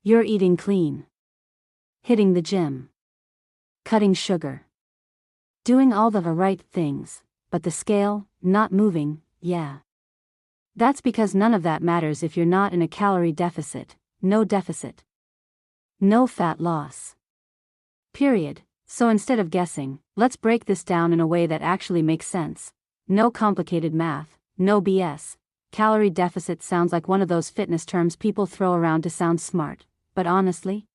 You're eating clean. Hitting the gym. Cutting sugar. Doing all the right things, but the scale, not moving, yeah. That's because none of that matters if you're not in a calorie deficit, no deficit. No fat loss. Period. So instead of guessing, let's break this down in a way that actually makes sense. No complicated math, no BS. Calorie deficit sounds like one of those fitness terms people throw around to sound smart, but honestly,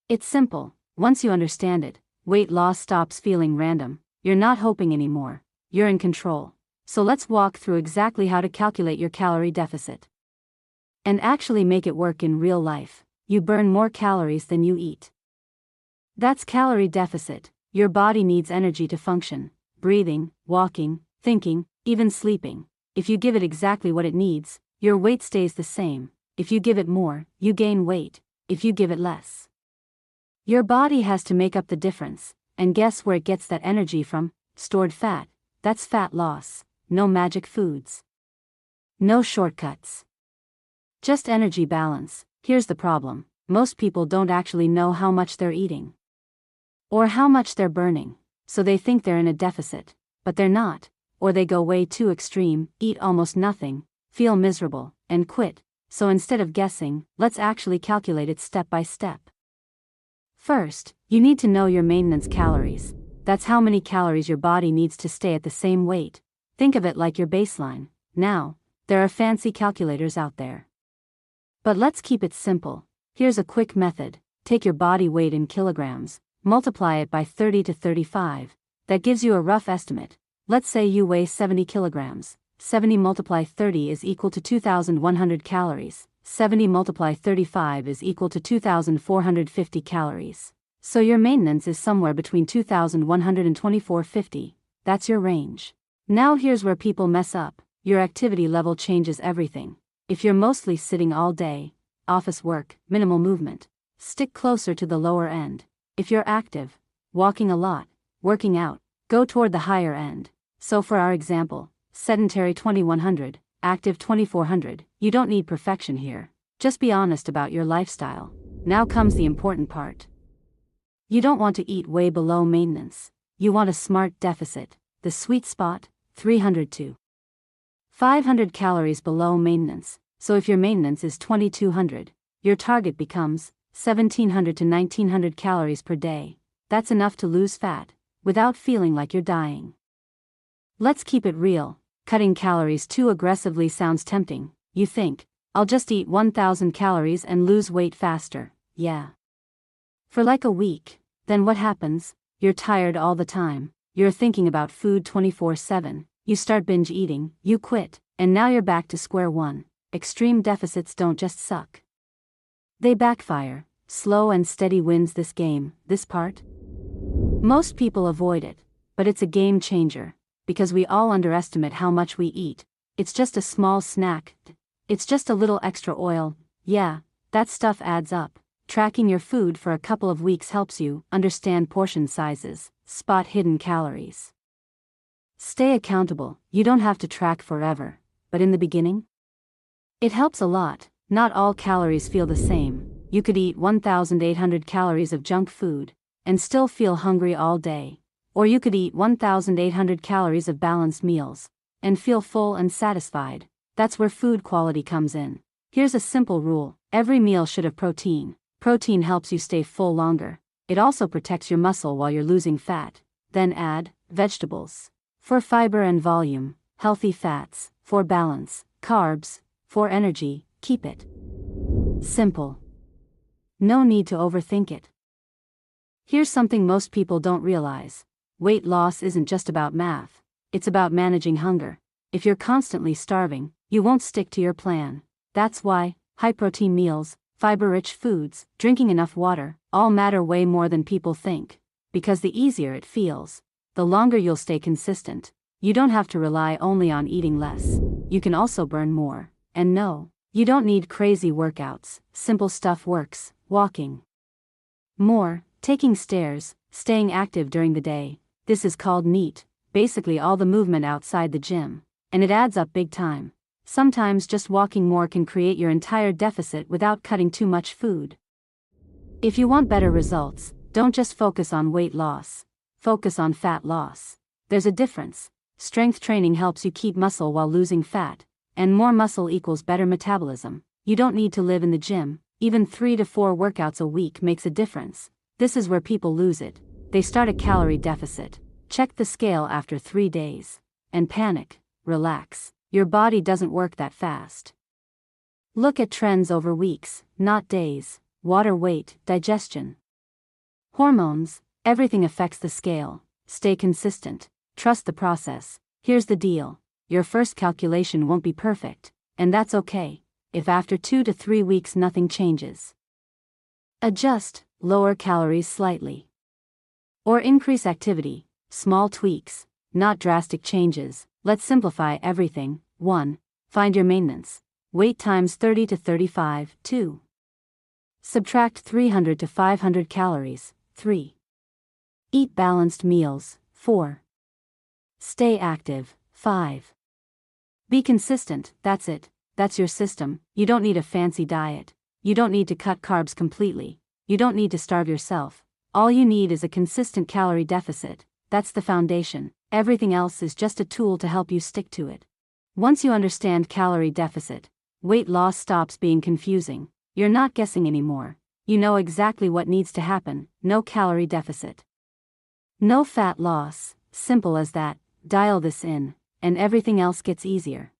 it's simple. Once you understand it, weight loss stops feeling random. You're not hoping anymore. You're in control. So let's walk through exactly how to calculate your calorie deficit. And actually make it work in real life. You burn more calories than you eat. That's calorie deficit. Your body needs energy to function. Breathing, walking, thinking, even sleeping. If you give it exactly what it needs, your weight stays the same. If you give it more, you gain weight. If you give it less, your body has to make up the difference. And guess where it gets that energy from? Stored fat. That's fat loss. No magic foods. No shortcuts. Just energy balance. Here's the problem. Most people don't actually know how much they're eating. Or how much they're burning. So they think they're in a deficit. But they're not. Or they go way too extreme, eat almost nothing, feel miserable, and quit. So instead of guessing, let's actually calculate it step by step. First, you need to know your maintenance calories. That's how many calories your body needs to stay at the same weight. Think of it like your baseline. Now, there are fancy calculators out there. But let's keep it simple. Here's a quick method. Take your body weight in kilograms, multiply it by 30 to 35. That gives you a rough estimate. Let's say you weigh 70 kilograms. 70 multiply 30 is equal to 2,100 calories. 70 multiply 35 is equal to 2,450 calories. So your maintenance is somewhere between 2,100 and 2,450. That's your range. Now here's where people mess up. Your activity level changes everything. If you're mostly sitting all day, office work, minimal movement, stick closer to the lower end. If you're active, walking a lot, working out, go toward the higher end. So for our example, sedentary 2,100, active 2,400, you don't need perfection here. Just be honest about your lifestyle. Now comes the important part. You don't want to eat way below maintenance. You want a smart deficit. The sweet spot, 300 to 500 calories below maintenance. So if your maintenance is 2,200, your target becomes 1,700 to 1,900 calories per day. That's enough to lose fat, without feeling like you're dying. Let's keep it real. Cutting calories too aggressively sounds tempting. You think, I'll just eat 1,000 calories and lose weight faster. Yeah. For like a week. Then what happens? You're tired all the time. You're thinking about food 24/7. You start binge eating, you quit, and now you're back to square one. Extreme deficits don't just suck. They backfire. Slow and steady wins this game, this part. Most people avoid it, but it's a game changer. Because we all underestimate how much we eat. It's just a small snack. It's just a little extra oil. Yeah, that stuff adds up. Tracking your food for a couple of weeks helps you understand portion sizes, spot hidden calories. Stay accountable. You don't have to track forever. But in the beginning, it helps a lot. Not all calories feel the same. You could eat 1,800 calories of junk food and still feel hungry all day. Or you could eat 1,800 calories of balanced meals and feel full and satisfied. That's where food quality comes in. Here's a simple rule. Every meal should have protein. Protein helps you stay full longer. It also protects your muscle while you're losing fat. Then add vegetables. For fiber and volume, healthy fats, for balance, carbs, for energy. Keep it simple. No need to overthink it. Here's something most people don't realize. Weight loss isn't just about math. It's about managing hunger. If you're constantly starving, you won't stick to your plan. That's why high-protein meals, fiber-rich foods, drinking enough water, all matter way more than people think. Because the easier it feels, the longer you'll stay consistent. You don't have to rely only on eating less. You can also burn more. And no, you don't need crazy workouts. Simple stuff works. Walking more, taking stairs, staying active during the day. This is called NEAT, basically all the movement outside the gym. And it adds up big time. Sometimes just walking more can create your entire deficit without cutting too much food. If you want better results, don't just focus on weight loss. Focus on fat loss. There's a difference. Strength training helps you keep muscle while losing fat, and more muscle equals better metabolism. You don't need to live in the gym. Even 3 to 4 workouts a week makes a difference. This is where people lose it. They start a calorie deficit, check the scale after 3 days, and panic. Relax. Your body doesn't work that fast. Look at trends over weeks, not days. Water weight, digestion, hormones, everything affects the scale. Stay consistent. Trust the process. Here's the deal. Your first calculation won't be perfect, and that's okay. If after 2 to 3 weeks nothing changes, adjust, lower calories slightly. Or increase activity, small tweaks, not drastic changes. Let's simplify everything. 1. Find your maintenance. Weight times 30 to 35. 2. Subtract 300 to 500 calories. 3. Eat balanced meals. 4. Stay active. 5. Be consistent. That's it. That's your system. You don't need a fancy diet. You don't need to cut carbs completely. You don't need to starve yourself. All you need is a consistent calorie deficit. That's the foundation. Everything else is just a tool to help you stick to it. Once you understand calorie deficit, weight loss stops being confusing. You're not guessing anymore. You know exactly what needs to happen. No calorie deficit, no fat loss. Simple as that. Dial this in, and everything else gets easier.